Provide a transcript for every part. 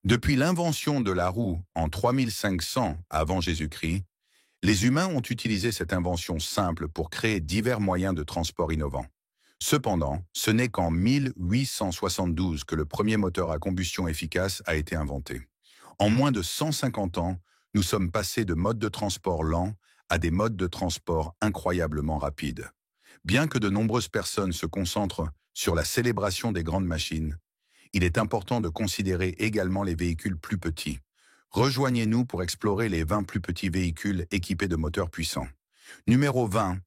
Depuis l'invention de la roue en 3500 avant Jésus-Christ, les humains ont utilisé cette invention simple pour créer divers moyens de transport innovants. Cependant, ce n'est qu'en 1872 que le premier moteur à combustion efficace a été inventé. En moins de 150 ans, nous sommes passés de modes de transport lents à des modes de transport incroyablement rapides. Bien que de nombreuses personnes se concentrent sur la célébration des grandes machines, il est important de considérer également les véhicules plus petits. Rejoignez-nous pour explorer les 20 plus petits véhicules équipés de moteurs puissants. Numéro 20,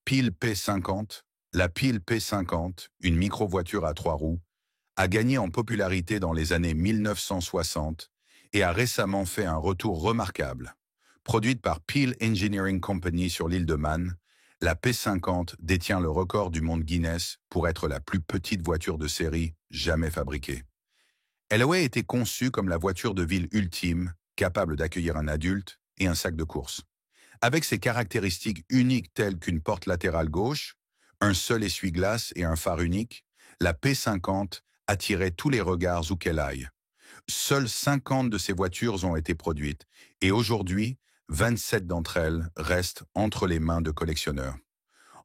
Pile P50. La Pile P50, une micro-voiture à trois roues, a gagné en popularité dans les années 1960 et a récemment fait un retour remarquable. Produite par Peel Engineering Company sur l'île de Man, la P50 détient le record du monde Guinness pour être la plus petite voiture de série jamais fabriquée. Elle a été conçue comme la voiture de ville ultime, capable d'accueillir un adulte et un sac de course. Avec ses caractéristiques uniques telles qu'une porte latérale gauche, un seul essuie-glace et un phare unique, la P50 attirait tous les regards où qu'elle aille. Seules 50 de ces voitures ont été produites et aujourd'hui, 27 d'entre elles restent entre les mains de collectionneurs.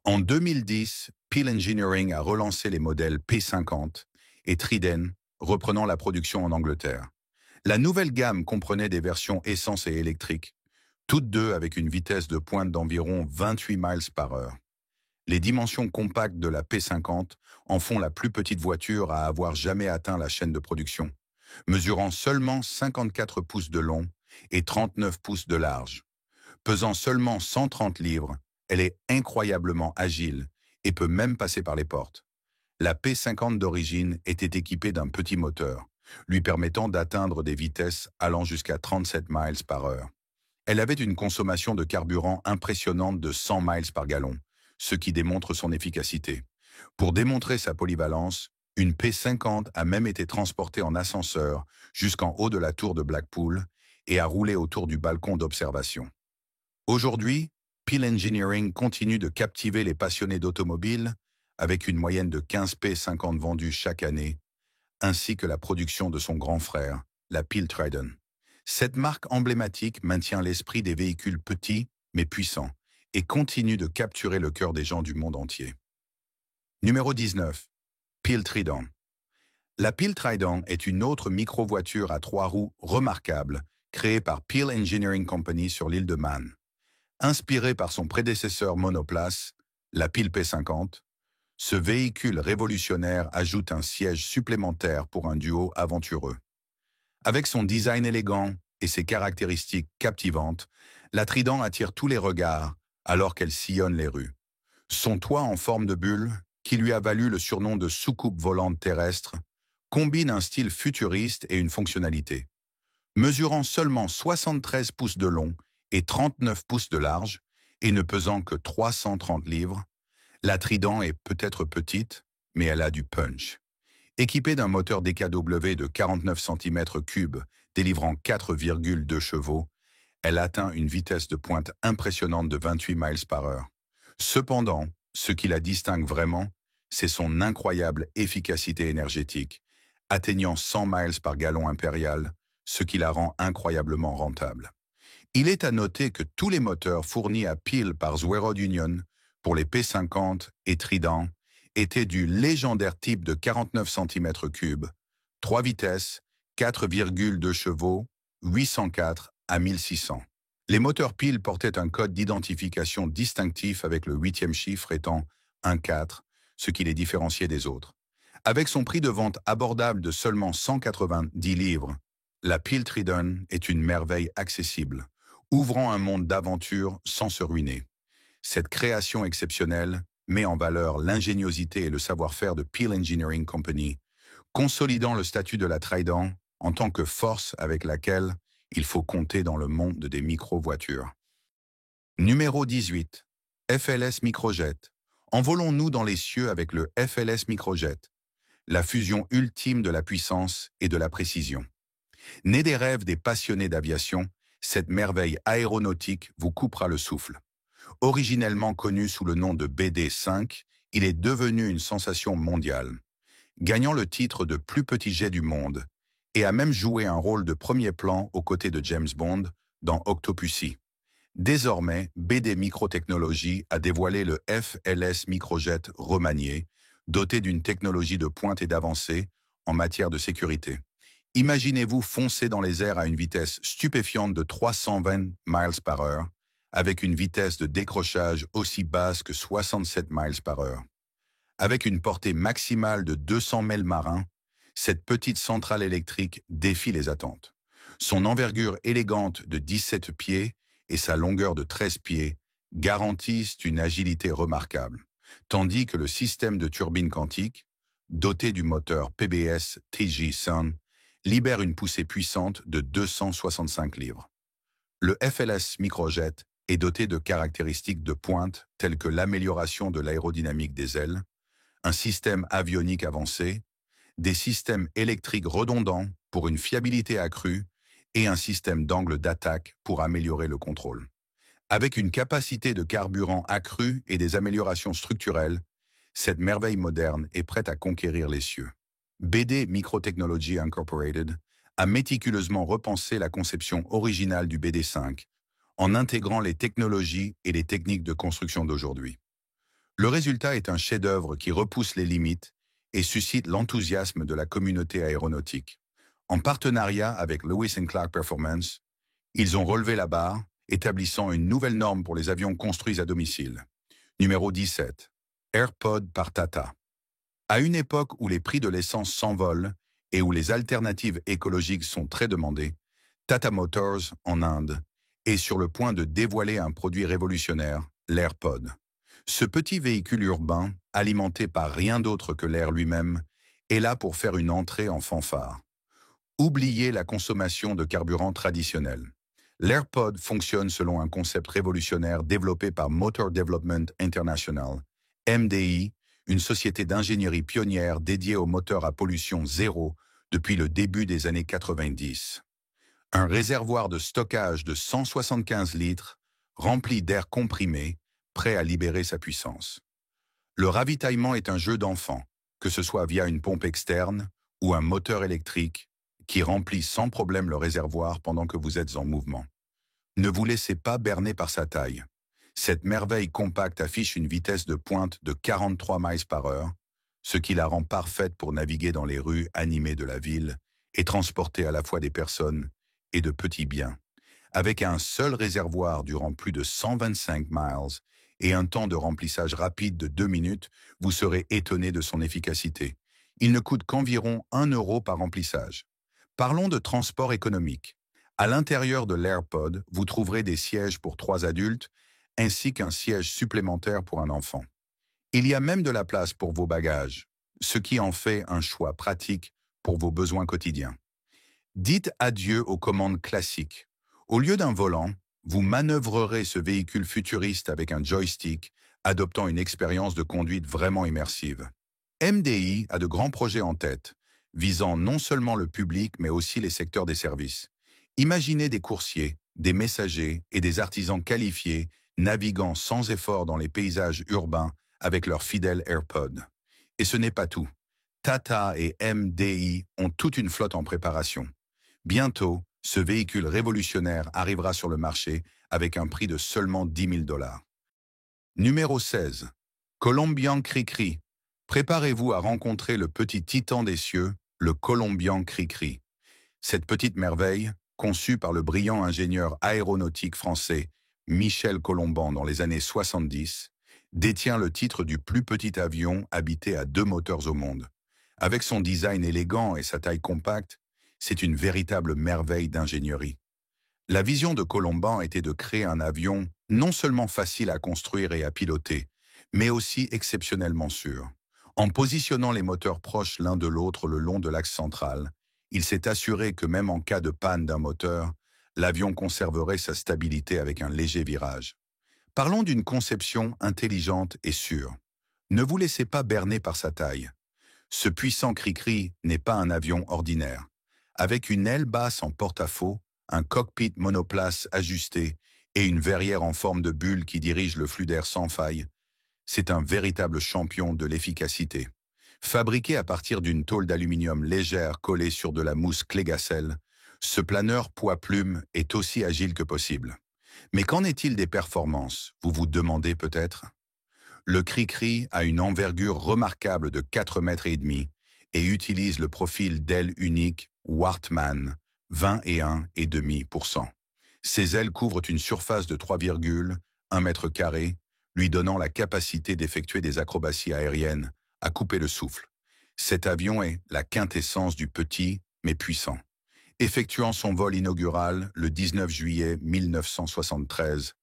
En 2010, Peel Engineering a relancé les modèles P50 et Trident, reprenant la production en Angleterre. La nouvelle gamme comprenait des versions essence et électrique, toutes deux avec une vitesse de pointe d'environ 28 miles par heure. Les dimensions compactes de la P50 en font la plus petite voiture à avoir jamais atteint la chaîne de production, mesurant seulement 54 pouces de long et 39 pouces de large. Pesant seulement 130 livres, elle est incroyablement agile et peut même passer par les portes. La P50 d'origine était équipée d'un petit moteur, lui permettant d'atteindre des vitesses allant jusqu'à 37 miles par heure. Elle avait une consommation de carburant impressionnante de 100 miles par gallon, ce qui démontre son efficacité. Pour démontrer sa polyvalence, une P50 a même été transportée en ascenseur jusqu'en haut de la tour de Blackpool et a roulé autour du balcon d'observation. Aujourd'hui, Peel Engineering continue de captiver les passionnés d'automobile avec une moyenne de 15 P50 vendus chaque année, ainsi que la production de son grand frère, la Peel Trident. Cette marque emblématique maintient l'esprit des véhicules petits mais puissants et continue de capturer le cœur des gens du monde entier. Numéro 19. Peel Trident. La Peel Trident est une autre micro-voiture à trois roues remarquable, créée par Peel Engineering Company sur l'île de Man. Inspirée par son prédécesseur monoplace, la Peel P50, ce véhicule révolutionnaire ajoute un siège supplémentaire pour un duo aventureux. Avec son design élégant et ses caractéristiques captivantes, la Trident attire tous les regards alors qu'elle sillonne les rues. Son toit en forme de bulle, qui lui a valu le surnom de soucoupe volante terrestre, combine un style futuriste et une fonctionnalité. Mesurant seulement 73 pouces de long et 39 pouces de large, et ne pesant que 330 livres, la Trident est peut-être petite, mais elle a du punch. Équipée d'un moteur DKW de 49 cm3, délivrant 4,2 chevaux, elle atteint une vitesse de pointe impressionnante de 28 miles par heure. Cependant, ce qui la distingue vraiment, c'est son incroyable efficacité énergétique, atteignant 100 miles par gallon impérial, ce qui la rend incroyablement rentable. Il est à noter que tous les moteurs fournis à Peel par Zwerod Union pour les P50 et Trident étaient du légendaire type de 49 cm3, 3 vitesses, 4,2 chevaux, 804 à 1600. Les moteurs Peel portaient un code d'identification distinctif avec le 8e chiffre étant 1,4, ce qui les différenciait des autres. Avec son prix de vente abordable de seulement 190 livres, la Peel Trident est une merveille accessible, ouvrant un monde d'aventure sans se ruiner. Cette création exceptionnelle met en valeur l'ingéniosité et le savoir-faire de Peel Engineering Company, consolidant le statut de la Trident en tant que force avec laquelle il faut compter dans le monde des micro-voitures. Numéro 18. FLS Microjet. Envolons-nous dans les cieux avec le FLS Microjet, la fusion ultime de la puissance et de la précision. Né des rêves des passionnés d'aviation, cette merveille aéronautique vous coupera le souffle. Originellement connu sous le nom de BD5, il est devenu une sensation mondiale. Gagnant le titre de plus petit jet du monde, et a même joué un rôle de premier plan aux côtés de James Bond dans Octopussy. Désormais, BD Microtechnologies a dévoilé le FLS Microjet remanié, doté d'une technologie de pointe et d'avancée en matière de sécurité. Imaginez-vous foncer dans les airs à une vitesse stupéfiante de 320 miles par heure, avec une vitesse de décrochage aussi basse que 67 miles par heure. Avec une portée maximale de 200 milles marins, cette petite centrale électrique défie les attentes. Son envergure élégante de 17 pieds et sa longueur de 13 pieds garantissent une agilité remarquable, tandis que le système de turbine quantique, doté du moteur PBS TG Sun, libère une poussée puissante de 265 livres. Le FLS Microjet est doté de caractéristiques de pointe telles que l'amélioration de l'aérodynamique des ailes, un système avionique avancé, des systèmes électriques redondants pour une fiabilité accrue et un système d'angle d'attaque pour améliorer le contrôle. Avec une capacité de carburant accrue et des améliorations structurelles, cette merveille moderne est prête à conquérir les cieux. BD Microtechnology Incorporated a méticuleusement repensé la conception originale du BD5 en intégrant les technologies et les techniques de construction d'aujourd'hui. Le résultat est un chef-d'œuvre qui repousse les limites et suscite l'enthousiasme de la communauté aéronautique. En partenariat avec Lewis & Clark Performance, ils ont relevé la barre, établissant une nouvelle norme pour les avions construits à domicile. Numéro 17. AirPod par Tata. À une époque où les prix de l'essence s'envolent et où les alternatives écologiques sont très demandées, Tata Motors, en Inde, est sur le point de dévoiler un produit révolutionnaire, l'AirPod. Ce petit véhicule urbain, alimenté par rien d'autre que l'air lui-même, est là pour faire une entrée en fanfare. Oubliez la consommation de carburant traditionnel. L'AirPod fonctionne selon un concept révolutionnaire développé par Motor Development International, MDI, une société d'ingénierie pionnière dédiée aux moteurs à pollution zéro depuis le début des années 90. Un réservoir de stockage de 175 litres, rempli d'air comprimé, prêt à libérer sa puissance. Le ravitaillement est un jeu d'enfant, que ce soit via une pompe externe ou un moteur électrique qui remplit sans problème le réservoir pendant que vous êtes en mouvement. Ne vous laissez pas berner par sa taille. Cette merveille compacte affiche une vitesse de pointe de 43 miles par heure, ce qui la rend parfaite pour naviguer dans les rues animées de la ville et transporter à la fois des personnes et de petits biens. Avec un seul réservoir durant plus de 125 miles et un temps de remplissage rapide de 2 minutes, vous serez étonné de son efficacité. Il ne coûte qu'environ 1 euro par remplissage. Parlons de transport économique. À l'intérieur de l'AirPod, vous trouverez des sièges pour 3 adultes ainsi qu'un siège supplémentaire pour un enfant. Il y a même de la place pour vos bagages, ce qui en fait un choix pratique pour vos besoins quotidiens. Dites adieu aux commandes classiques. Au lieu d'un volant, vous manœuvrerez ce véhicule futuriste avec un joystick, adoptant une expérience de conduite vraiment immersive. MDI a de grands projets en tête, visant non seulement le public mais aussi les secteurs des services. Imaginez des coursiers, des messagers et des artisans qualifiés naviguant sans effort dans les paysages urbains avec leurs fidèles AirPods. Et ce n'est pas tout. Tata et MDI ont toute une flotte en préparation. Bientôt, ce véhicule révolutionnaire arrivera sur le marché avec un prix de seulement 10 000 $. Numéro 16. Colombian Cri-Cri. Préparez-vous à rencontrer le petit titan des cieux, le Colombian Cri-Cri. Cette petite merveille, conçue par le brillant ingénieur aéronautique français Michel Colomban dans les années 70, détient le titre du plus petit avion habité à 2 moteurs au monde. Avec son design élégant et sa taille compacte, c'est une véritable merveille d'ingénierie. La vision de Colomban était de créer un avion non seulement facile à construire et à piloter, mais aussi exceptionnellement sûr. En positionnant les moteurs proches l'un de l'autre le long de l'axe central, il s'est assuré que même en cas de panne d'un moteur, l'avion conserverait sa stabilité avec un léger virage. Parlons d'une conception intelligente et sûre. Ne vous laissez pas berner par sa taille. Ce puissant Cri-Cri n'est pas un avion ordinaire. Avec une aile basse en porte-à-faux, un cockpit monoplace ajusté et une verrière en forme de bulle qui dirige le flux d'air sans faille, c'est un véritable champion de l'efficacité. Fabriqué à partir d'une tôle d'aluminium légère collée sur de la mousse Clégacel, ce planeur poids-plume est aussi agile que possible. Mais qu'en est-il des performances, vous vous demandez peut-être? Le Cri-Cri a une envergure remarquable de 4 mètres et demi et utilise le profil d'aile unique Wartman 21,5%. Ses ailes couvrent une surface de 3,1 mètres carrés, lui donnant la capacité d'effectuer des acrobaties aériennes, à couper le souffle. Cet avion est la quintessence du petit mais puissant. Effectuant son vol inaugural le 19 juillet 1973,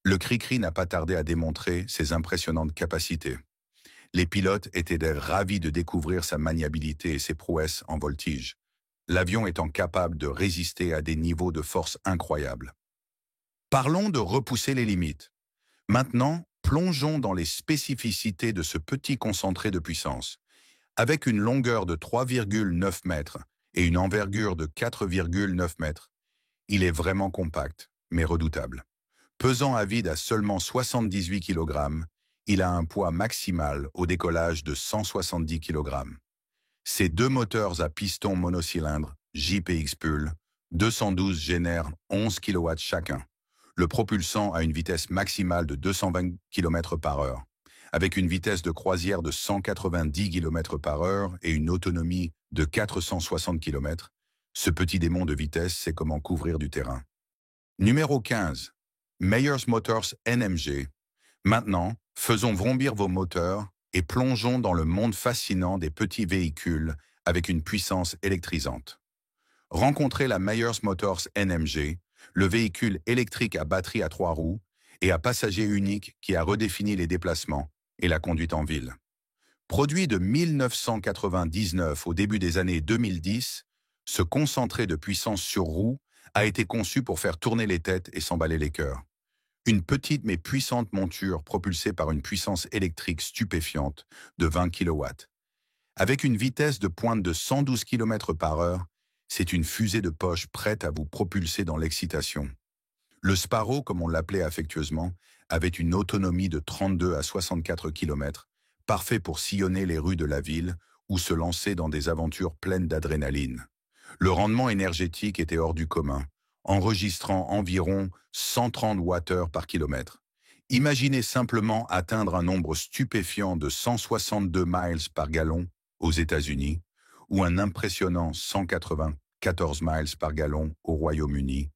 le Cri-Cri n'a pas tardé à démontrer ses impressionnantes capacités. Les pilotes étaient ravis de découvrir sa maniabilité et ses prouesses en voltige, l'avion étant capable de résister à des niveaux de force incroyables. Parlons de repousser les limites. Maintenant, plongeons dans les spécificités de ce petit concentré de puissance. Avec une longueur de 3,9 mètres et une envergure de 4,9 mètres, il est vraiment compact, mais redoutable. Pesant à vide à seulement 78 kg, il a un poids maximal au décollage de 170 kg. Ses deux moteurs à piston monocylindre, JPX Pul, 212 génèrent 11 kW chacun, le propulsant à une vitesse maximale de 220 km/h, avec une vitesse de croisière de 190 km/h et une autonomie de 460 km. Ce petit démon de vitesse sait comment couvrir du terrain. Numéro 15. Meyers Motors NMG. Maintenant, faisons vrombir vos moteurs et plongeons dans le monde fascinant des petits véhicules avec une puissance électrisante. Rencontrez la Meyers Motors NMG, le véhicule électrique à batterie à 3 roues et à passager unique qui a redéfini les déplacements et la conduite en ville. Produit de 1999 au début des années 2010, ce concentré de puissance sur roue a été conçu pour faire tourner les têtes et s'emballer les cœurs. Une petite mais puissante monture propulsée par une puissance électrique stupéfiante de 20 kW. Avec une vitesse de pointe de 112 km/h, c'est une fusée de poche prête à vous propulser dans l'excitation. Le Sparrow, comme on l'appelait affectueusement, avait une autonomie de 32 à 64 km, parfait pour sillonner les rues de la ville ou se lancer dans des aventures pleines d'adrénaline. Le rendement énergétique était hors du commun, enregistrant environ 130 Wh par kilomètre. Imaginez simplement atteindre un nombre stupéfiant de 162 miles par gallon aux États-Unis ou un impressionnant 194 miles par gallon au Royaume-Uni,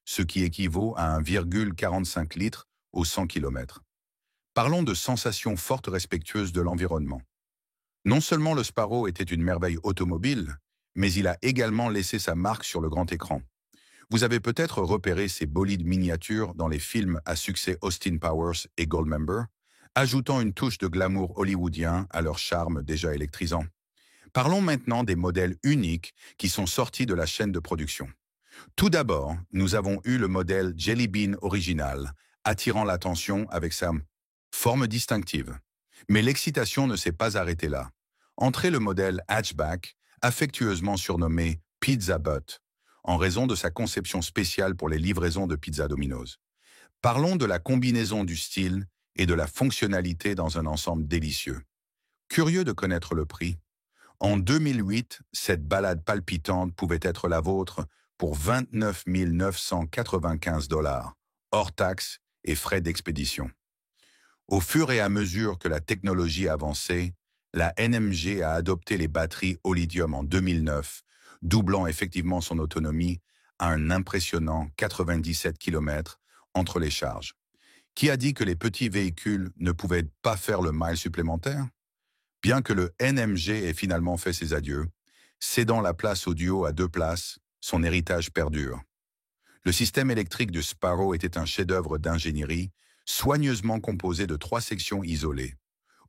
ce qui équivaut à 1,45 litres aux 100 km. Parlons de sensations fortes respectueuses de l'environnement. Non seulement le Sparrow était une merveille automobile, mais il a également laissé sa marque sur le grand écran. Vous avez peut-être repéré ces bolides miniatures dans les films à succès Austin Powers et Goldmember, ajoutant une touche de glamour hollywoodien à leur charme déjà électrisant. Parlons maintenant des modèles uniques qui sont sortis de la chaîne de production. Tout d'abord, nous avons eu le modèle Jelly Bean original, attirant l'attention avec sa forme distinctive. Mais l'excitation ne s'est pas arrêtée là. Entrez le modèle hatchback, affectueusement surnommé Pizza Butt, en raison de sa conception spéciale pour les livraisons de pizza Domino's. Parlons de la combinaison du style et de la fonctionnalité dans un ensemble délicieux. Curieux de connaître le prix, en 2008, cette balade palpitante pouvait être la vôtre pour 29 995 $, hors taxes et frais d'expédition. Au fur et à mesure que la technologie avançait, la NMG a adopté les batteries au lithium en 2009, doublant effectivement son autonomie à un impressionnant 97 km entre les charges. Qui a dit que les petits véhicules ne pouvaient pas faire le mile supplémentaire? Bien que le NMG ait finalement fait ses adieux, cédant la place au duo à 2 places, son héritage perdure. Le système électrique du Sparrow était un chef-d'œuvre d'ingénierie, soigneusement composé de 3 sections isolées.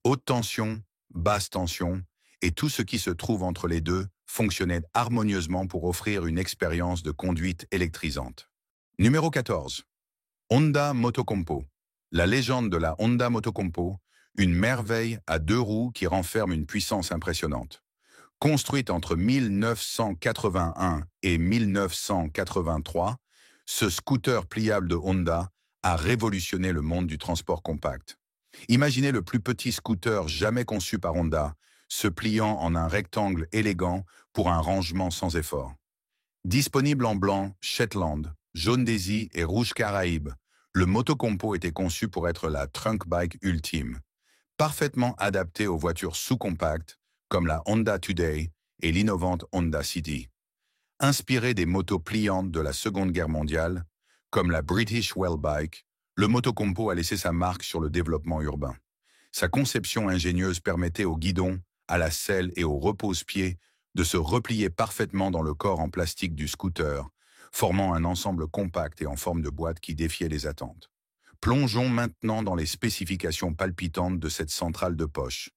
Haute tension, basse tension, et tout ce qui se trouve entre les deux fonctionnait harmonieusement pour offrir une expérience de conduite électrisante. Numéro 14. Honda Motocompo. La légende de la Honda Motocompo, une merveille à 2 roues qui renferme une puissance impressionnante. Construite entre 1981 et 1983, ce scooter pliable de Honda a révolutionné le monde du transport compact. Imaginez le plus petit scooter jamais conçu par Honda, se pliant en un rectangle élégant pour un rangement sans effort. Disponible en blanc, Shetland, jaune Daisy et rouge Caraïbe, le Motocompo était conçu pour être la trunk bike ultime, parfaitement adapté aux voitures sous-compactes comme la Honda Today et l'innovante Honda City. Inspiré des motos pliantes de la Seconde Guerre mondiale, comme la British Well Bike, le Motocompo a laissé sa marque sur le développement urbain. Sa conception ingénieuse permettait au guidon, à la selle et au repose-pied de se replier parfaitement dans le corps en plastique du scooter, formant un ensemble compact et en forme de boîte qui défiait les attentes. Plongeons maintenant dans les spécifications palpitantes de cette centrale de poche.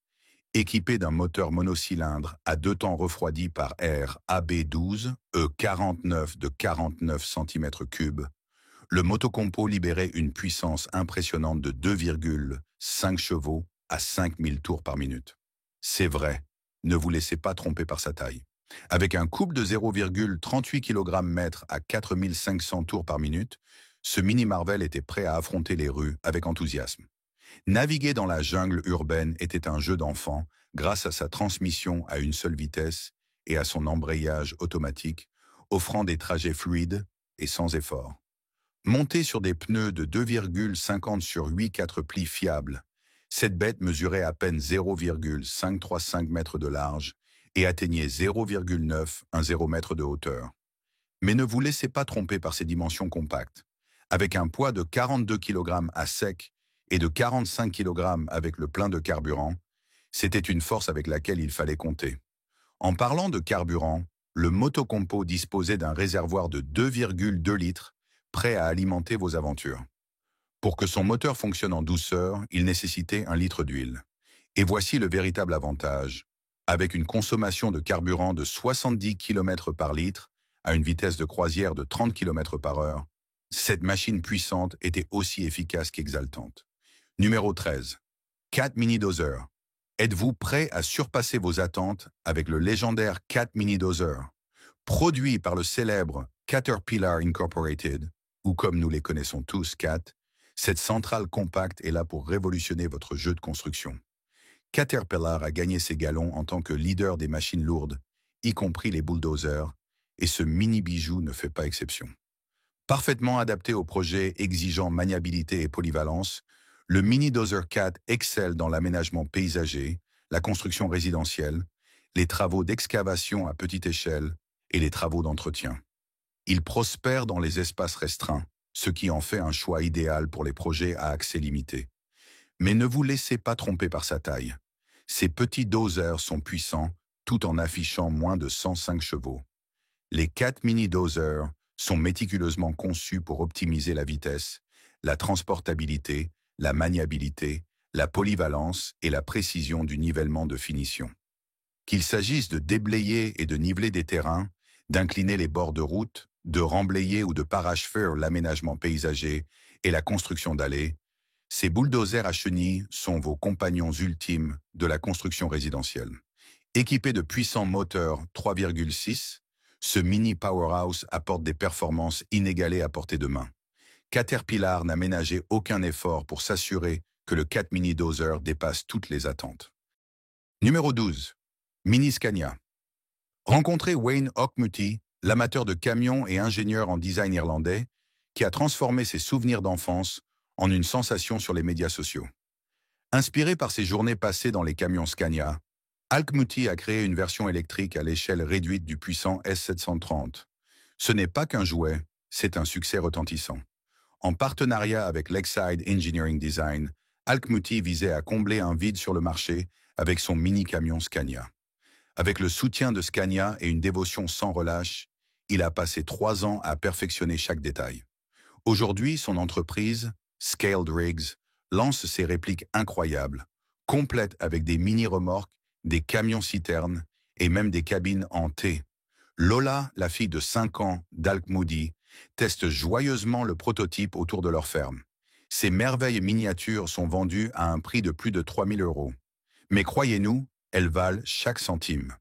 Équipée d'un moteur monocylindre à 2 temps refroidi par air AB12 E49 de 49 cm3, le Motocompo libérait une puissance impressionnante de 2,5 chevaux à 5000 tours par minute. C'est vrai, ne vous laissez pas tromper par sa taille. Avec un couple de 0,38 kg/m à 4500 tours par minute, ce mini Marvel était prêt à affronter les rues avec enthousiasme. Naviguer dans la jungle urbaine était un jeu d'enfant grâce à sa transmission à une seule vitesse et à son embrayage automatique, offrant des trajets fluides et sans effort. Montée sur des pneus de 2,50 sur 8 4 plis fiables, cette bête mesurait à peine 0,535 mètres de large et atteignait 0,910 mètres de hauteur. Mais ne vous laissez pas tromper par ses dimensions compactes. Avec un poids de 42 kg à sec et de 45 kg avec le plein de carburant, c'était une force avec laquelle il fallait compter. En parlant de carburant, le Motocompo disposait d'un réservoir de 2,2 litres prêt à alimenter vos aventures. Pour que son moteur fonctionne en douceur, il nécessitait 1 litre d'huile. Et voici le véritable avantage. Avec une consommation de carburant de 70 km par litre, à une vitesse de croisière de 30 km par heure, cette machine puissante était aussi efficace qu'exaltante. Numéro 13. Cat Mini Dozer. Êtes-vous prêt à surpasser vos attentes avec le légendaire Cat Mini Dozer? Produit par le célèbre Caterpillar Incorporated, ou comme nous les connaissons tous, Cat, cette centrale compacte est là pour révolutionner votre jeu de construction. Caterpillar a gagné ses galons en tant que leader des machines lourdes, y compris les bulldozers, et ce mini-bijou ne fait pas exception. Parfaitement adapté aux projets exigeant maniabilité et polyvalence, le Mini Dozer Cat excelle dans l'aménagement paysager, la construction résidentielle, les travaux d'excavation à petite échelle et les travaux d'entretien. Il prospère dans les espaces restreints, ce qui en fait un choix idéal pour les projets à accès limité. Mais ne vous laissez pas tromper par sa taille. Ces petits dozers sont puissants tout en affichant moins de 105 chevaux. Les 4 Mini Dozers sont méticuleusement conçus pour optimiser la vitesse, la transportabilité, la maniabilité, la polyvalence et la précision du nivellement de finition. Qu'il s'agisse de déblayer et de niveler des terrains, d'incliner les bords de route, de remblayer ou de parachever l'aménagement paysager et la construction d'allées, ces bulldozers à chenilles sont vos compagnons ultimes de la construction résidentielle. Équipé de puissants moteurs 3,6, ce mini powerhouse apporte des performances inégalées à portée de main. Caterpillar n'a ménagé aucun effort pour s'assurer que le Cat Mini Dozer dépasse toutes les attentes. Numéro 12. Mini Scania. Rencontrez Wayne Auchmuty, l'amateur de camions et ingénieur en design irlandais, qui a transformé ses souvenirs d'enfance en une sensation sur les médias sociaux. Inspiré par ses journées passées dans les camions Scania, Auchmuty a créé une version électrique à l'échelle réduite du puissant S730. Ce n'est pas qu'un jouet, c'est un succès retentissant. En partenariat avec Lakeside Engineering Design, Auchmuty visait à combler un vide sur le marché avec son mini-camion Scania. Avec le soutien de Scania et une dévotion sans relâche, il a passé 3 ans à perfectionner chaque détail. Aujourd'hui, son entreprise, Scaled Rigs, lance ses répliques incroyables, complètes avec des mini-remorques, des camions-citernes et même des cabines en T. Lola, la fille de 5 ans d'Auchmuty, teste joyeusement le prototype autour de leur ferme. Ces merveilles miniatures sont vendues à un prix de plus de 3 000 €. Mais croyez-nous, elles valent chaque centime.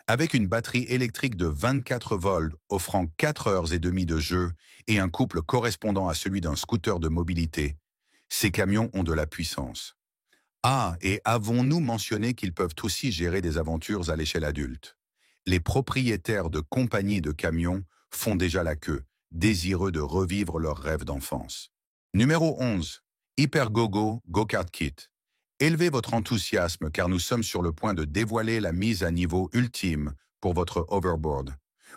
Avec une batterie électrique de 24 volts offrant 4 heures et demie de jeu et un couple correspondant à celui d'un scooter de mobilité, ces camions ont de la puissance. Ah, et avons-nous mentionné qu'ils peuvent aussi gérer des aventures à l'échelle adulte? Les propriétaires de compagnies de camions font déjà la queue, désireux de revivre leurs rêves d'enfance. Numéro 11. Hypergogo Go-Kart Kit. Élevez votre enthousiasme car nous sommes sur le point de dévoiler la mise à niveau ultime pour votre overboard.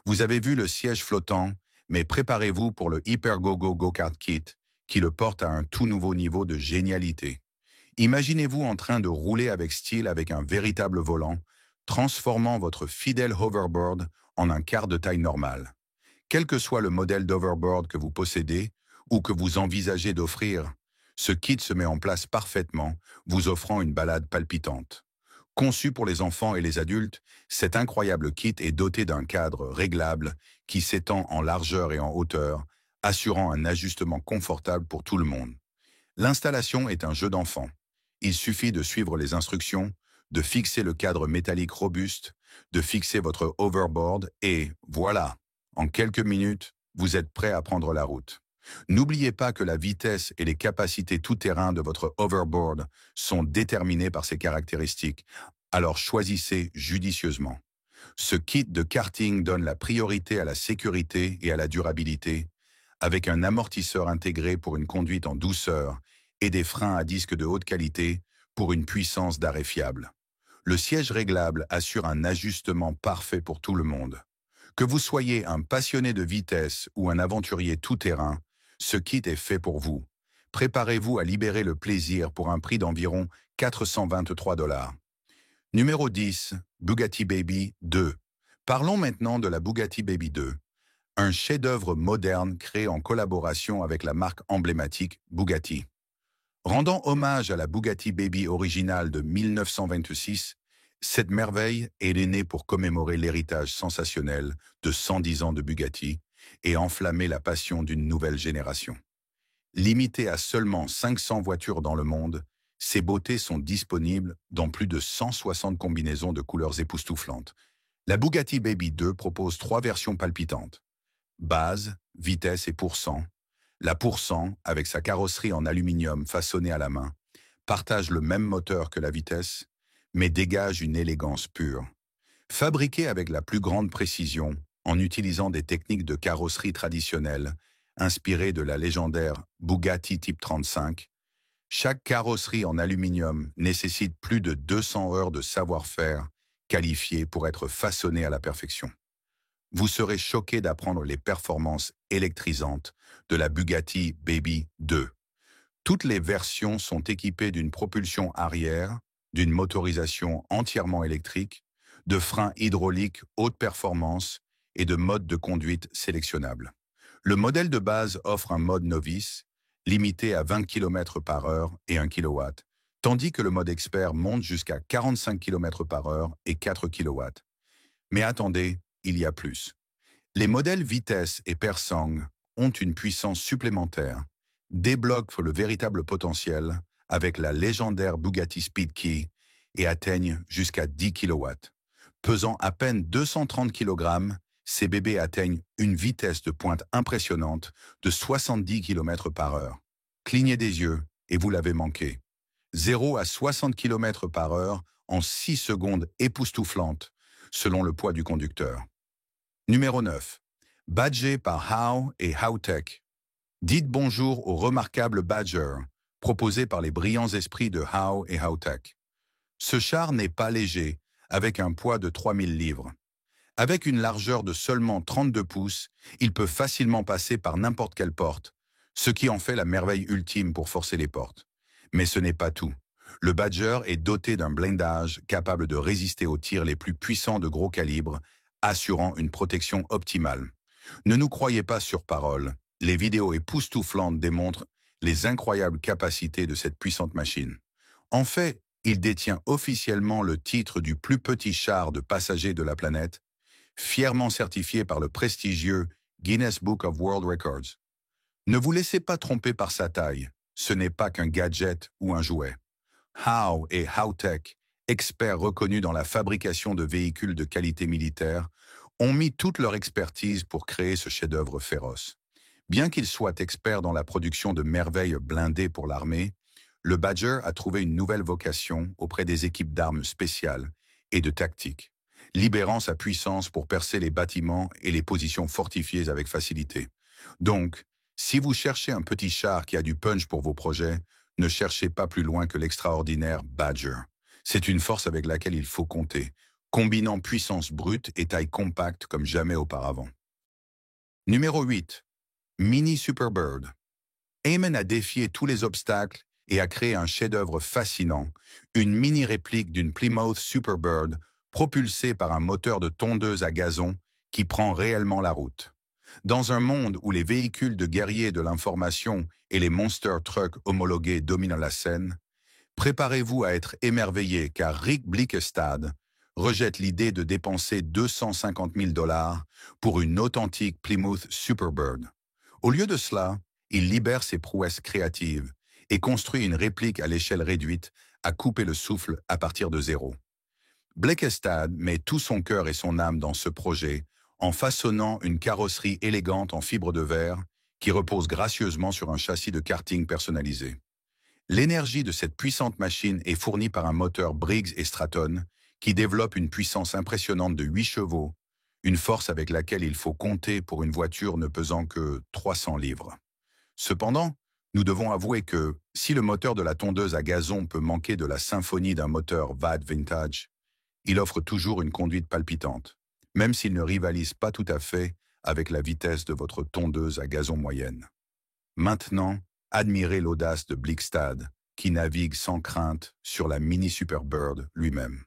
Vous avez vu le siège flottant, mais préparez-vous pour le Hypergogo Go-Kart Kit qui le porte à un tout nouveau niveau de génialité. Imaginez-vous en train de rouler avec style avec un véritable volant, transformant votre fidèle hoverboard en un quart de taille normale. Quel que soit le modèle d'overboard que vous possédez ou que vous envisagez d'offrir, ce kit se met en place parfaitement, vous offrant une balade palpitante. Conçu pour les enfants et les adultes, cet incroyable kit est doté d'un cadre réglable qui s'étend en largeur et en hauteur, assurant un ajustement confortable pour tout le monde. L'installation est un jeu d'enfant. Il suffit de suivre les instructions, de fixer le cadre métallique robuste, de fixer votre overboard et voilà, en quelques minutes, vous êtes prêt à prendre la route. N'oubliez pas que la vitesse et les capacités tout-terrain de votre overboard sont déterminées par ses caractéristiques, alors choisissez judicieusement. Ce kit de karting donne la priorité à la sécurité et à la durabilité, avec un amortisseur intégré pour une conduite en douceur et des freins à disque de haute qualité pour une puissance d'arrêt fiable. Le siège réglable assure un ajustement parfait pour tout le monde. Que vous soyez un passionné de vitesse ou un aventurier tout-terrain, ce kit est fait pour vous. Préparez-vous à libérer le plaisir pour un prix d'environ 423 $. Numéro 10. Bugatti Baby 2. Parlons maintenant de la Bugatti Baby 2, un chef-d'œuvre moderne créé en collaboration avec la marque emblématique Bugatti. Rendant hommage à la Bugatti Baby originale de 1926, cette merveille est née pour commémorer l'héritage sensationnel de 110 ans de Bugatti et enflammer la passion d'une nouvelle génération. Limitée à seulement 500 voitures dans le monde, ces beautés sont disponibles dans plus de 160 combinaisons de couleurs époustouflantes. La Bugatti Baby 2 propose 3 versions palpitantes: base, vitesse et pourcent. La pourcent, avec sa carrosserie en aluminium façonnée à la main, partage le même moteur que la vitesse, mais dégage une élégance pure. Fabriquée avec la plus grande précision, en utilisant des techniques de carrosserie traditionnelles, inspirées de la légendaire Bugatti Type 35, chaque carrosserie en aluminium nécessite plus de 200 heures de savoir-faire qualifié pour être façonnée à la perfection. Vous serez choqué d'apprendre les performances électrisantes de la Bugatti Baby 2. Toutes les versions sont équipées d'une propulsion arrière, d'une motorisation entièrement électrique, de freins hydrauliques haute performance et de modes de conduite sélectionnables. Le modèle de base offre un mode novice, limité à 20 km/h et 1 kW, tandis que le mode expert monte jusqu'à 45 km/h et 4 kW. Mais attendez, il y a plus. Les modèles vitesse et Persang ont une puissance supplémentaire, débloquent le véritable potentiel avec la légendaire Bugatti Speed Key et atteignent jusqu'à 10 kW. Pesant à peine 230 kg, ces bébés atteignent une vitesse de pointe impressionnante de 70 km/h. Clignez des yeux et vous l'avez manqué. 0 à 60 km/h en 6 secondes époustouflantes, selon le poids du conducteur. Numéro 9. Badgé par Howe et Howtech. Dites bonjour au remarquable Badger, proposé par les brillants esprits de Howe et Howtech. Ce char n'est pas léger, avec un poids de 3000 livres. Avec une largeur de seulement 32 pouces, il peut facilement passer par n'importe quelle porte, ce qui en fait la merveille ultime pour forcer les portes. Mais ce n'est pas tout. Le Badger est doté d'un blindage capable de résister aux tirs les plus puissants de gros calibre, assurant une protection optimale. Ne nous croyez pas sur parole, les vidéos époustouflantes démontrent les incroyables capacités de cette puissante machine. En fait, il détient officiellement le titre du plus petit char de passagers de la planète, fièrement certifié par le prestigieux Guinness Book of World Records. Ne vous laissez pas tromper par sa taille, ce n'est pas qu'un gadget ou un jouet. Howe et Howtech, experts reconnus dans la fabrication de véhicules de qualité militaire, ont mis toute leur expertise pour créer ce chef-d'œuvre féroce. Bien qu'ils soient experts dans la production de merveilles blindées pour l'armée, le Badger a trouvé une nouvelle vocation auprès des équipes d'armes spéciales et de tactique, libérant sa puissance pour percer les bâtiments et les positions fortifiées avec facilité. Donc, si vous cherchez un petit char qui a du punch pour vos projets, ne cherchez pas plus loin que l'extraordinaire Badger. C'est une force avec laquelle il faut compter, combinant puissance brute et taille compacte comme jamais auparavant. Numéro 8. Mini Superbird. Eamon a défié tous les obstacles et a créé un chef-d'œuvre fascinant, une mini-réplique d'une Plymouth Superbird propulsée par un moteur de tondeuse à gazon qui prend réellement la route. Dans un monde où les véhicules de guerriers de l'information et les monster trucks homologués dominent la scène, préparez-vous à être émerveillé car Rick Blickestad rejette l'idée de dépenser 250 000 $ pour une authentique Plymouth Superbird. Au lieu de cela, il libère ses prouesses créatives et construit une réplique à l'échelle réduite à couper le souffle à partir de zéro. Blickestad met tout son cœur et son âme dans ce projet en façonnant une carrosserie élégante en fibre de verre qui repose gracieusement sur un châssis de karting personnalisé. L'énergie de cette puissante machine est fournie par un moteur Briggs & Stratton qui développe une puissance impressionnante de 8 chevaux, une force avec laquelle il faut compter pour une voiture ne pesant que 300 livres. Cependant, nous devons avouer que, si le moteur de la tondeuse à gazon peut manquer de la symphonie d'un moteur VAT vintage, il offre toujours une conduite palpitante, même s'il ne rivalise pas tout à fait avec la vitesse de votre tondeuse à gazon moyenne. Maintenant, admirez l'audace de Blickstad, qui navigue sans crainte sur la Mini Superbird lui-même.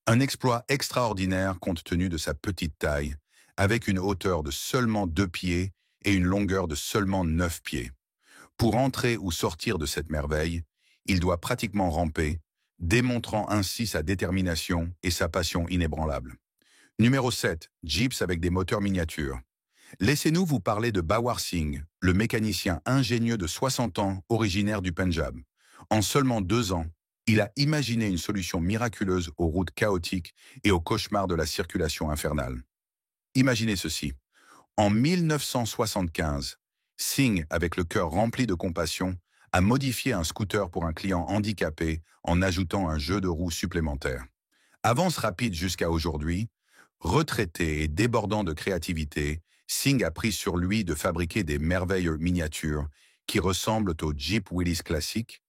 Un exploit extraordinaire compte tenu de sa petite taille, avec une hauteur de seulement 2 pieds et une longueur de seulement 9 pieds. Pour entrer ou sortir de cette merveille, il doit pratiquement ramper, démontrant ainsi sa détermination et sa passion inébranlable. Numéro 7. Jeeps avec des moteurs miniatures. Laissez-nous vous parler de Bawar Singh, le mécanicien ingénieux de 60 ans, originaire du Pendjab. En seulement 2 ans, il a imaginé une solution miraculeuse aux routes chaotiques et aux cauchemars de la circulation infernale. Imaginez ceci. En 1975, Singh, avec le cœur rempli de compassion, a modifié un scooter pour un client handicapé en ajoutant un jeu de roues supplémentaire. Avance rapide jusqu'à aujourd'hui, retraité et débordant de créativité, Singh a pris sur lui de fabriquer des merveilles miniatures qui ressemblent au Jeep Willys classique,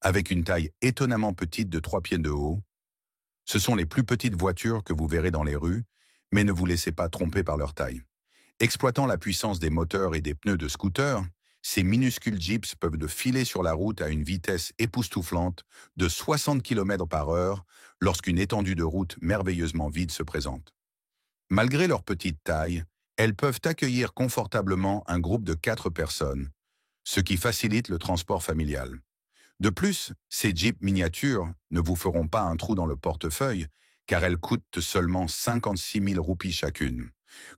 avec une taille étonnamment petite de 3 pieds de haut. Ce sont les plus petites voitures que vous verrez dans les rues, mais ne vous laissez pas tromper par leur taille. Exploitant la puissance des moteurs et des pneus de scooter, ces minuscules Jeeps peuvent filer sur la route à une vitesse époustouflante de 60 km/h lorsqu'une étendue de route merveilleusement vide se présente. Malgré leur petite taille, elles peuvent accueillir confortablement un groupe de 4 personnes, ce qui facilite le transport familial. De plus, ces Jeeps miniatures ne vous feront pas un trou dans le portefeuille, car elles coûtent seulement 56 000 roupies chacune.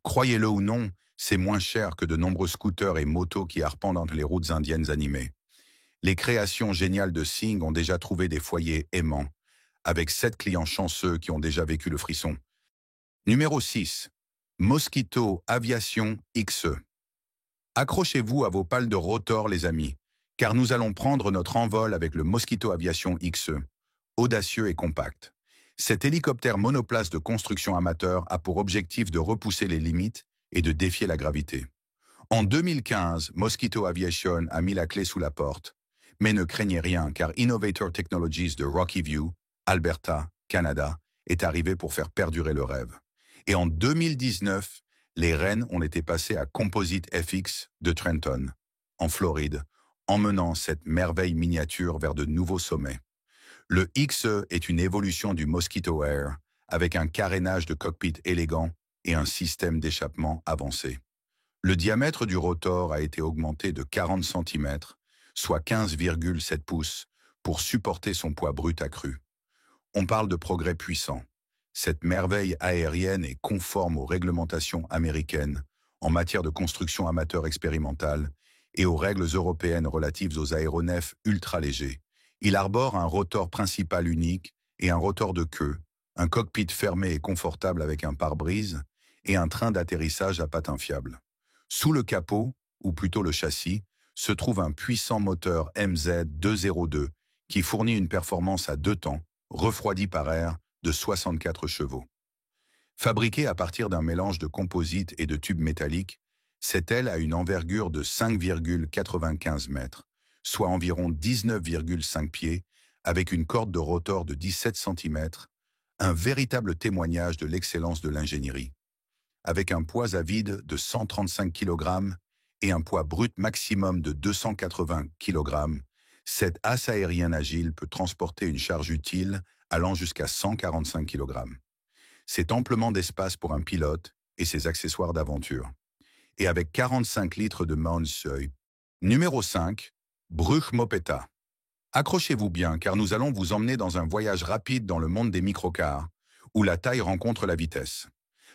Croyez-le ou non, c'est moins cher que de nombreux scooters et motos qui arpentent les routes indiennes animées. Les créations géniales de Singh ont déjà trouvé des foyers aimants, avec 7 clients chanceux qui ont déjà vécu le frisson. Numéro 6. Mosquito Aviation XE. Accrochez-vous à vos pales de rotor, les amis, car nous allons prendre notre envol avec le Mosquito Aviation XE, audacieux et compact. Cet hélicoptère monoplace de construction amateur a pour objectif de repousser les limites et de défier la gravité. En 2015, Mosquito Aviation a mis la clé sous la porte, mais ne craignez rien car Innovator Technologies de Rocky View, Alberta, Canada, est arrivé pour faire perdurer le rêve. Et en 2019, les rênes ont été passées à Composite FX de Trenton, en Floride, emmenant cette merveille miniature vers de nouveaux sommets. Le XE est une évolution du Mosquito Air, avec un carénage de cockpit élégant et un système d'échappement avancé. Le diamètre du rotor a été augmenté de 40 cm, soit 15,7 pouces, pour supporter son poids brut accru. On parle de progrès puissant. Cette merveille aérienne est conforme aux réglementations américaines en matière de construction amateur expérimentale et aux règles européennes relatives aux aéronefs ultra-légers. Il arbore un rotor principal unique et un rotor de queue, un cockpit fermé et confortable avec un pare-brise et un train d'atterrissage à patins fiables. Sous le capot, ou plutôt le châssis, se trouve un puissant moteur MZ202 qui fournit une performance à 2 temps, refroidie par air, de 64 chevaux. Fabriquée à partir d'un mélange de composite et de tubes métalliques, cette aile a une envergure de 5,95 mètres, soit environ 19,5 pieds, avec une corde de rotor de 17 cm, un véritable témoignage de l'excellence de l'ingénierie. Avec un poids à vide de 135 kg et un poids brut maximum de 280 kg, cette asse aérienne agile peut transporter une charge utile allant jusqu'à 145 kg. C'est amplement d'espace pour un pilote et ses accessoires d'aventure. Et avec 45 litres de Maunseuil. Numéro 5, Bruch Mopetta. Accrochez-vous bien car nous allons vous emmener dans un voyage rapide dans le monde des microcars, où la taille rencontre la vitesse.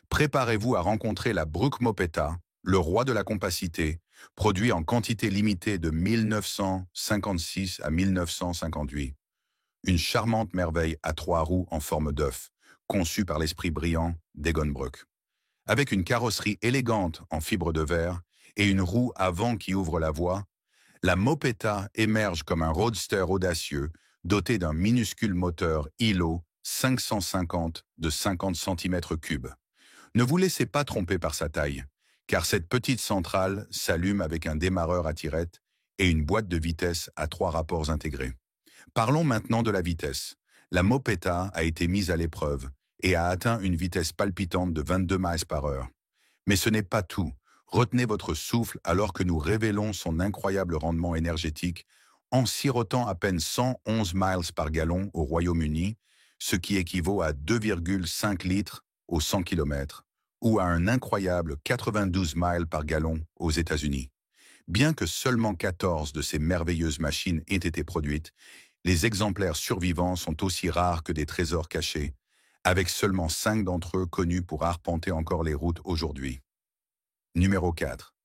Préparez-vous à rencontrer la Bruch Mopetta, le roi de la compacité, produit en quantité limitée de 1956 à 1958. Une charmante merveille à 3 roues en forme d'œuf, conçue par l'esprit brillant d'Egon Bruch. Avec une carrosserie élégante en fibre de verre et une roue avant qui ouvre la voie, la Mopetta émerge comme un roadster audacieux doté d'un minuscule moteur ILO 550 de 50 cm3. Ne vous laissez pas tromper par sa taille, car cette petite centrale s'allume avec un démarreur à tirette et une boîte de vitesse à 3 rapports intégrés. Parlons maintenant de la vitesse. La Mopetta a été mise à l'épreuve et a atteint une vitesse palpitante de 22 miles par heure. Mais ce n'est pas tout. Retenez votre souffle alors que nous révélons son incroyable rendement énergétique en sirotant à peine 111 miles par gallon au Royaume-Uni, ce qui équivaut à 2,5 litres au 100 km, ou à un incroyable 92 miles par gallon aux États-Unis. Bien que seulement 14 de ces merveilleuses machines aient été produites, les exemplaires survivants sont aussi rares que des trésors cachés, avec seulement 5 d'entre eux connus pour arpenter encore les routes aujourd'hui. Numéro 4.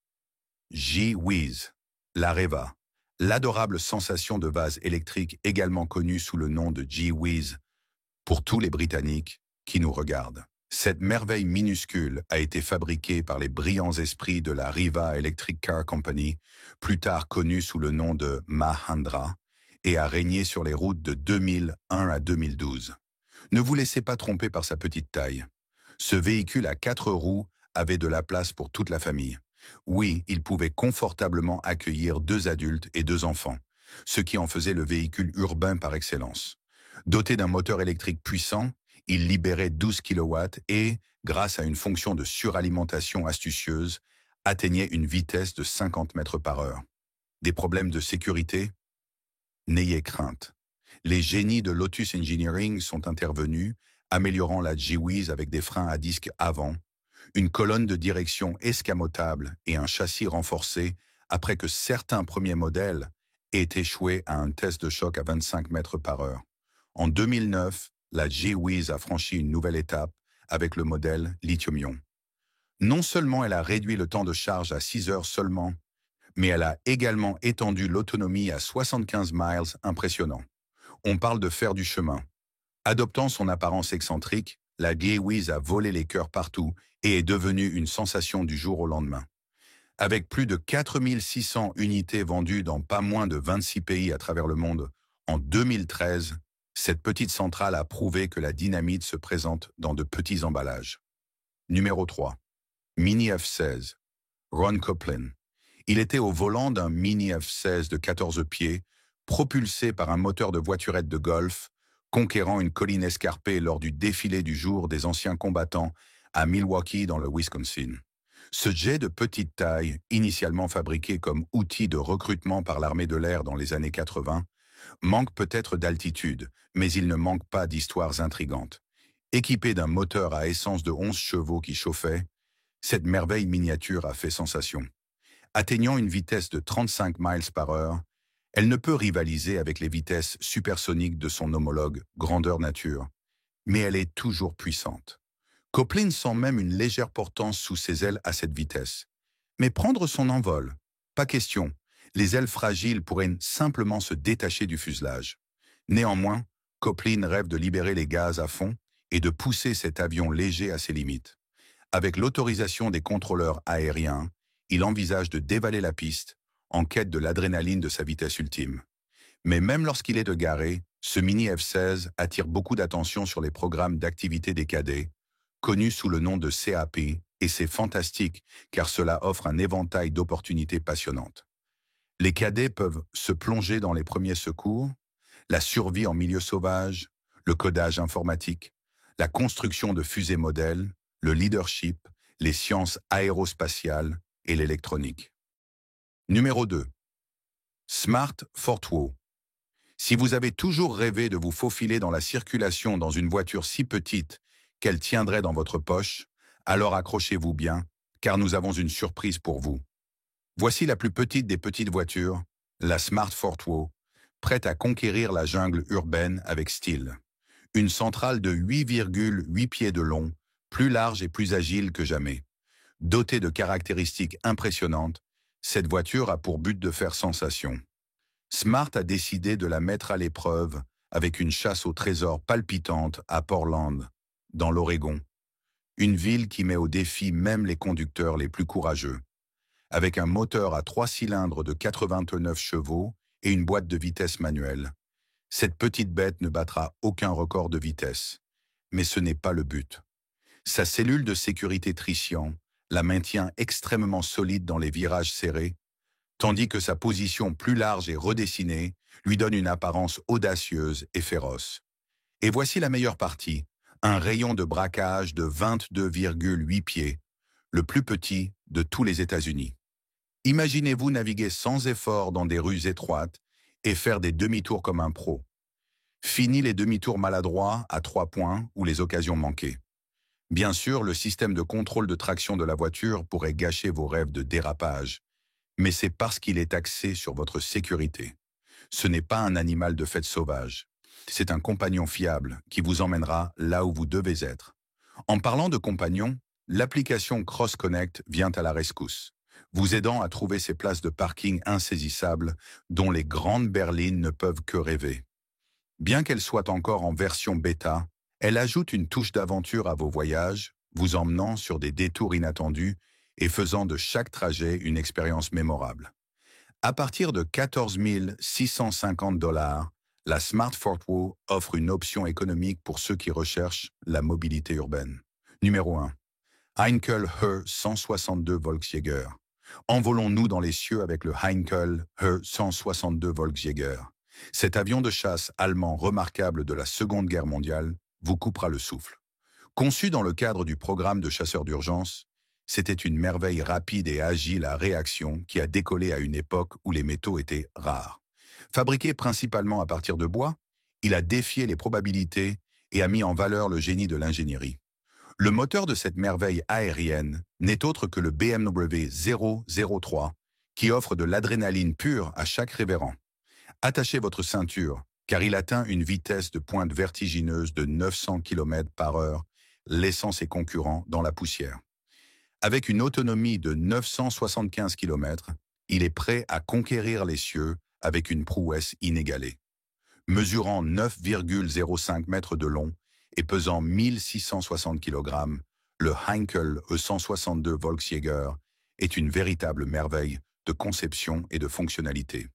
G-Wiz, la Reva, l'adorable sensation de vase électrique également connue sous le nom de G-Wiz, pour tous les Britanniques qui nous regardent. Cette merveille minuscule a été fabriquée par les brillants esprits de la Riva Electric Car Company, plus tard connue sous le nom de Mahindra, et a régné sur les routes de 2001 à 2012. Ne vous laissez pas tromper par sa petite taille. Ce véhicule à 4 roues avait de la place pour toute la famille. Oui, il pouvait confortablement accueillir 2 adultes et 2 enfants, ce qui en faisait le véhicule urbain par excellence. Doté d'un moteur électrique puissant, il libérait 12 kW et, grâce à une fonction de suralimentation astucieuse, atteignait une vitesse de 50 mètres par heure. Des problèmes de sécurité? N'ayez crainte. Les génies de Lotus Engineering sont intervenus, améliorant la G-Wiz avec des freins à disque avant, une colonne de direction escamotable et un châssis renforcé après que certains premiers modèles aient échoué à un test de choc à 25 mètres par heure. En 2009, la G-Wiz a franchi une nouvelle étape avec le modèle lithium-ion. Non seulement elle a réduit le temps de charge à 6 heures seulement, mais elle a également étendu l'autonomie à 75 miles, impressionnant. On parle de faire du chemin. Adoptant son apparence excentrique, la G-Wiz a volé les cœurs partout et est devenue une sensation du jour au lendemain. Avec plus de 4600 unités vendues dans pas moins de 26 pays à travers le monde, en 2013, cette petite centrale a prouvé que la dynamite se présente dans de petits emballages. Numéro 3. Mini F16. Ron Copeland. Il était au volant d'un Mini F16 de 14 pieds, propulsé par un moteur de voiturette de golf, conquérant une colline escarpée lors du défilé du jour des anciens combattants à Milwaukee dans le Wisconsin. Ce jet de petite taille, initialement fabriqué comme outil de recrutement par l'armée de l'air dans les années 80, manque peut-être d'altitude, mais il ne manque pas d'histoires intrigantes. Équipé d'un moteur à essence de 11 chevaux qui chauffait, cette merveille miniature a fait sensation. Atteignant une vitesse de 35 miles par heure, elle ne peut rivaliser avec les vitesses supersoniques de son homologue grandeur nature, mais elle est toujours puissante. Copeland sent même une légère portance sous ses ailes à cette vitesse. Mais prendre son envol, pas question. Les ailes fragiles pourraient simplement se détacher du fuselage. Néanmoins, Copeland rêve de libérer les gaz à fond et de pousser cet avion léger à ses limites. Avec l'autorisation des contrôleurs aériens, il envisage de dévaler la piste en quête de l'adrénaline de sa vitesse ultime. Mais même lorsqu'il est égaré, ce Mini F16 attire beaucoup d'attention sur les programmes d'activité des cadets, connus sous le nom de CAP, et c'est fantastique car cela offre un éventail d'opportunités passionnantes. Les cadets peuvent se plonger dans les premiers secours, la survie en milieu sauvage, le codage informatique, la construction de fusées modèles, le leadership, les sciences aérospatiales et l'électronique. Numéro 2. Smart Fortwo. Si vous avez toujours rêvé de vous faufiler dans la circulation dans une voiture si petite qu'elle tiendrait dans votre poche, alors accrochez-vous bien, car nous avons une surprise pour vous. Voici la plus petite des petites voitures, la Smart Fortwo, prête à conquérir la jungle urbaine avec style. Une centrale de 8,8 pieds de long, plus large et plus agile que jamais. Dotée de caractéristiques impressionnantes, cette voiture a pour but de faire sensation. Smart a décidé de la mettre à l'épreuve avec une chasse au trésor palpitante à Portland, dans l'Oregon. Une ville qui met au défi même les conducteurs les plus courageux. Avec un moteur à 3 cylindres de 89 chevaux et une boîte de vitesse manuelle, cette petite bête ne battra aucun record de vitesse. Mais ce n'est pas le but. Sa cellule de sécurité Tritian la maintient extrêmement solide dans les virages serrés, tandis que sa position plus large et redessinée lui donne une apparence audacieuse et féroce. Et voici la meilleure partie, un rayon de braquage de 22,8 pieds, le plus petit de tous les États-Unis. Imaginez-vous naviguer sans effort dans des rues étroites et faire des demi-tours comme un pro. Fini les demi-tours maladroits à 3 points ou les occasions manquées. Bien sûr, le système de contrôle de traction de la voiture pourrait gâcher vos rêves de dérapage, mais c'est parce qu'il est axé sur votre sécurité. Ce n'est pas un animal de fête sauvage. C'est un compagnon fiable qui vous emmènera là où vous devez être. En parlant de compagnon, l'application Cross Connect vient à la rescousse, vous aidant à trouver ces places de parking insaisissables dont les grandes berlines ne peuvent que rêver. Bien qu'elle soit encore en version bêta, elle ajoute une touche d'aventure à vos voyages, vous emmenant sur des détours inattendus et faisant de chaque trajet une expérience mémorable. À partir de 14 650 $, la Smart Fortwo offre une option économique pour ceux qui recherchent la mobilité urbaine. Numéro 1. Heinkel He 162 Volksjäger. Envolons-nous dans les cieux avec le Heinkel He 162 Volksjäger. Cet avion de chasse allemand remarquable de la Seconde Guerre mondiale vous coupera le souffle. Conçu dans le cadre du programme de chasseurs d'urgence, c'était une merveille rapide et agile à réaction qui a décollé à une époque où les métaux étaient rares. Fabriqué principalement à partir de bois, il a défié les probabilités et a mis en valeur le génie de l'ingénierie. Le moteur de cette merveille aérienne n'est autre que le BMW 003, qui offre de l'adrénaline pure à chaque révérend. Attachez votre ceinture, car il atteint une vitesse de pointe vertigineuse de 900 km/h, laissant ses concurrents dans la poussière. Avec une autonomie de 975 km, il est prêt à conquérir les cieux avec une prouesse inégalée. Mesurant 9,05 mètres de long et pesant 1660 kg, le Heinkel E162 Volksjäger est une véritable merveille de conception et de fonctionnalité.